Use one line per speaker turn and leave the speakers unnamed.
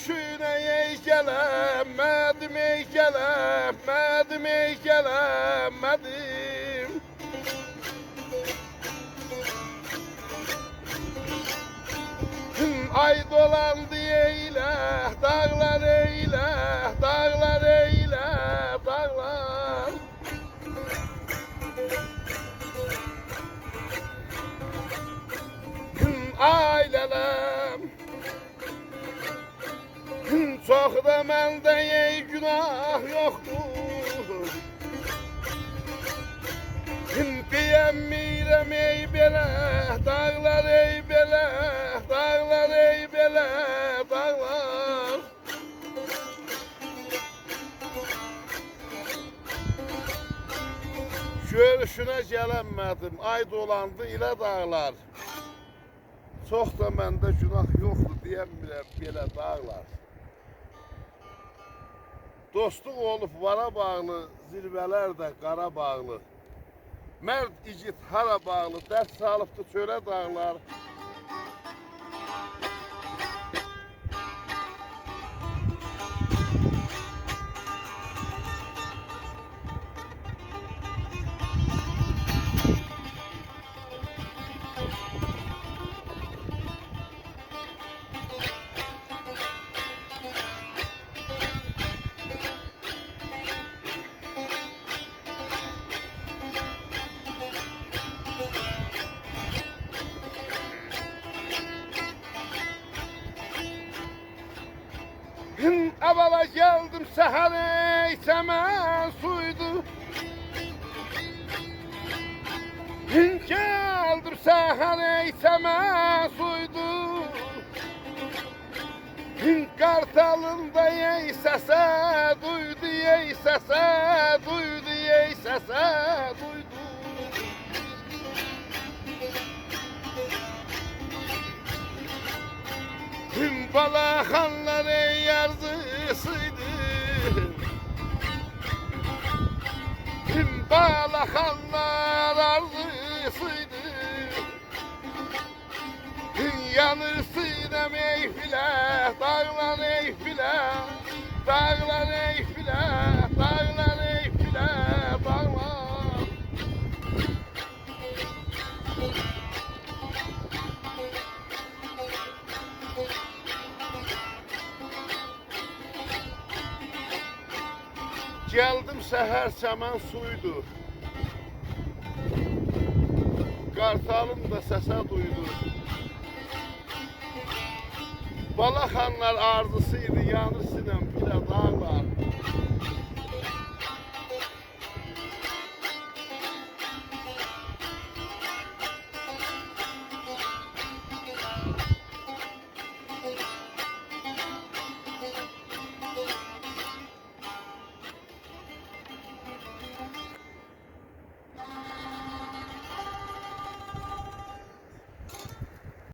görüşüne gelemedim, gelemedim, gelemedim. Ay dolandı eyle, dağlar eyle, dağlar eyle, dağlar. Ailelem, çok da mende günah yoktur. Diyemmirem ey bele, dağlar ey bele, dağlar ey bele, dağlar. Görüşüne gelemedim, ay dolandı ile dağlar. Çok da mende günah yoktu diyemmirem belə dağlar. Dostluq olub vara bağlı, zirvələr də qara bağlı. Mərd igid hara bağlı, dərd salıbdı çölə dağlar. Avala geldim sehere içemez suydu. Geldim sehere içemez suydu. Kartalında yey sese duydu, yey sese duydu, yey sese duydu. Tüm balakanları yarzısıydı. Tüm balakanlar arzısıydı. Yanır sinem eyfile, dağlar eyfile, dağlar eyfile, dağlar eyfile, dağlar. Geldim seher çəmən suydu. Qartalım da səsə duydu. Balaxanlar arzısıydı, yanır sinem